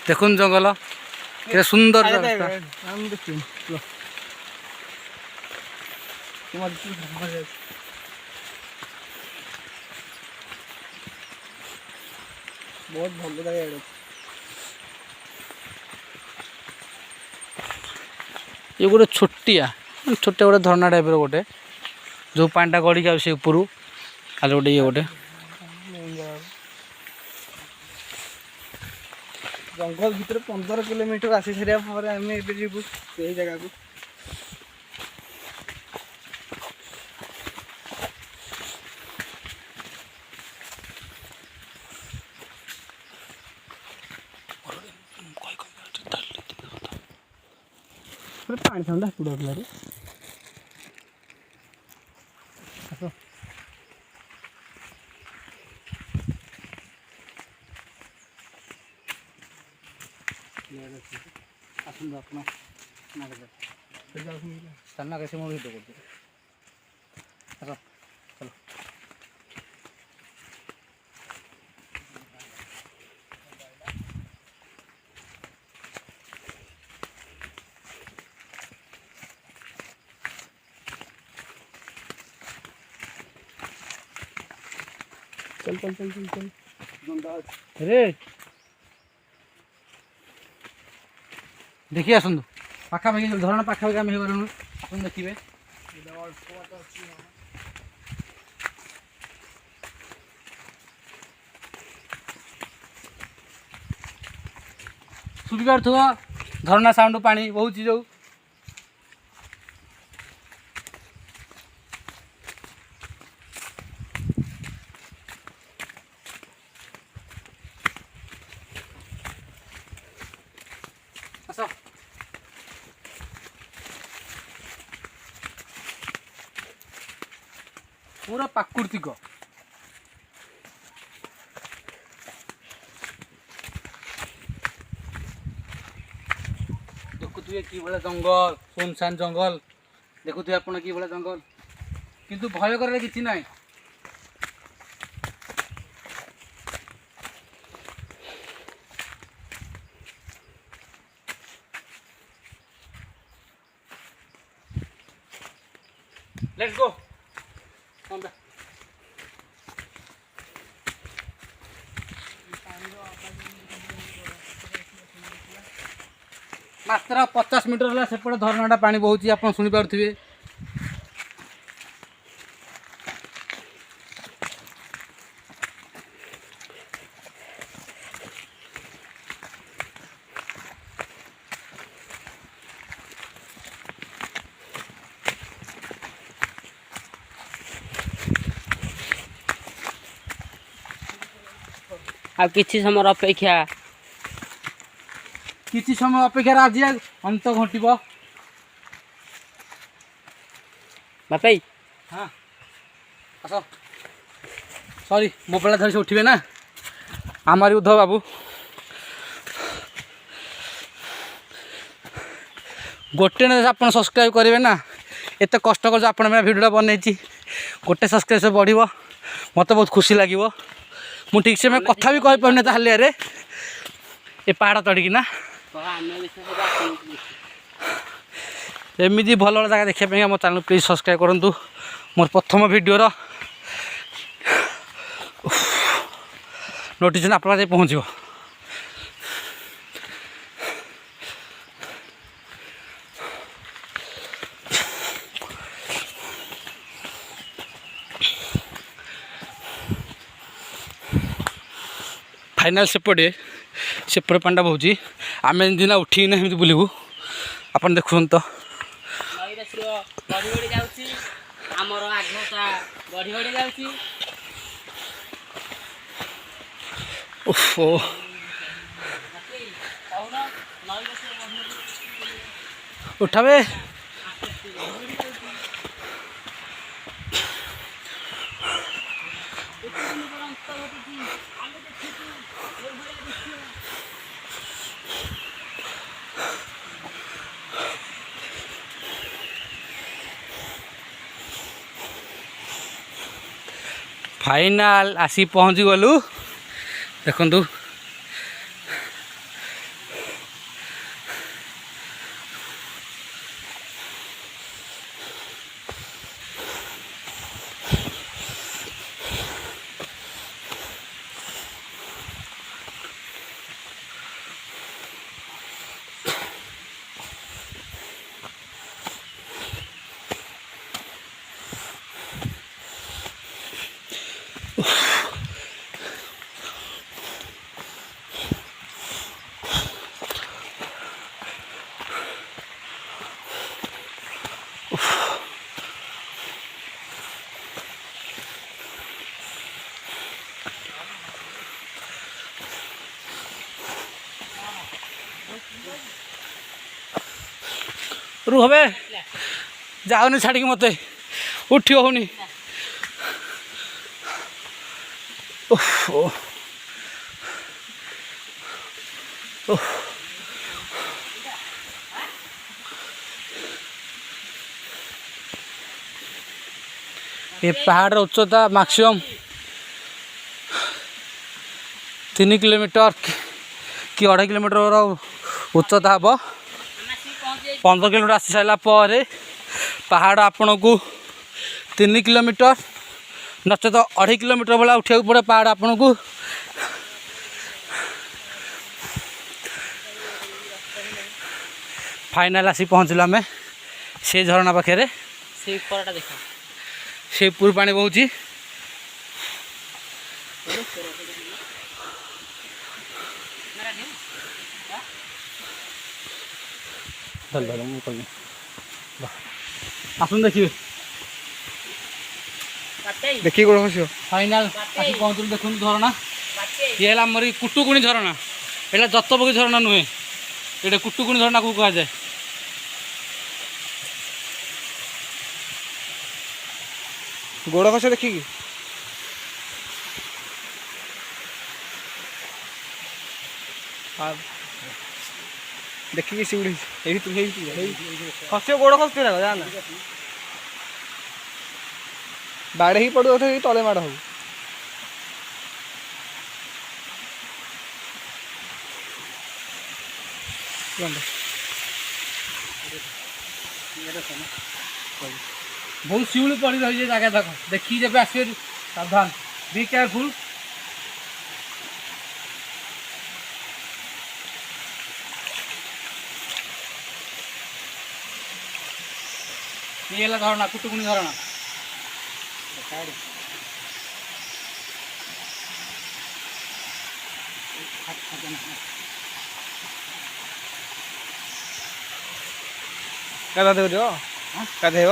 देखुन जंगल के सुंदर रास्ता बहुत भल जगह ये गोटे छोटिया छोटे गोटे झरना टाइप गोटे जो पानी गड़ी जाए ऊपर खाली गोटे ये गोटे जंगल भीतर 15 किलोमीटर आसी सारा पर आम जीवु से जगह को पानी ठंडा पूरा रे आसन सामना कैसे मोड़ हिट कर चलो चल चल चल चल चल रे देखिए आसतु पाखापाखि झरना पाखापाखि आम हो आप देखिए शुभी पार्थुव झरना साउंड पानी बहुत जो आस पूरा प्राकृतिक देखुए कि भाया जंगल सुनसान जंगल देखुए आप कि भाया जंगल किंतु भय कर कि ना लेट्स गो मात्र 50 मीटर है सेपटे झरनाटा पानी बहुत आप शुणी पारे आ किछि समय अपेक्षा किसी समय अपेक्षा आज अंत घटब बापाई हाँ आस सॉरी मोबाइल धरी से उठे ना आमारी उद्धव बाबू गोटे आप सब्सक्राइब करेंगे ना एत कष्ट कर आप भिडियो बनई गोटे सब्सक्राइब से बढ़ मत बहुत खुशी लगे मु ठीक से मैं कथा भी कही पारे हालिया ये पहाड़ चढ़िकिना एमती भल भल जगह देखा मो चैनल प्लीज सब्सक्राइब करूँ मोर प्रथम भिडियो नोटिफिकेशन आप पहुँच फाइनाल सेपटे सेपटे पांडा बहुत आम दिन उठी ना हमें बुलू आप देखुन तो उठावे फाइनाल आसी पहुँची गलु देखु रुह बे जाओनी छाड़ी मत उठी होनी ये पहाड़ उच्चता मैक्सिमम 3 किलोमीटर कि 2.5 किलोमीटर उच्चता हम 15 किलोमीटर आसी सारा पर पहाड़ आपण को 3 किलोमीटर नचेत 2.5 किलोमीटर भाया उठा पड़े पहाड़ आपण को फाइनाल आसी पहुँचल आम से झरणा पाखे से ऊपरटा देखा से पूर पानी बहुची आसन देखिए देखिए गोड़ खस फाइनाल आसी पहुँचल देखु झरणा ये है आमरी कुटुकुणी झरणा एटा जतपगी झरणा नुहे ये कुटुकुणी झरणा को कह जाए गोड़ खस देखिए देखिए सिउड़ी यही तू खसियो गोड़ खस जाना बाड़े ही पड़ू थे तले माड़ हो बहुत शिवली पड़ी रही है जगह देख देखी जब आसवे सावधान बी केयरफुल ये धरणा कुटुकुणी धरणा गाधेब गाधेब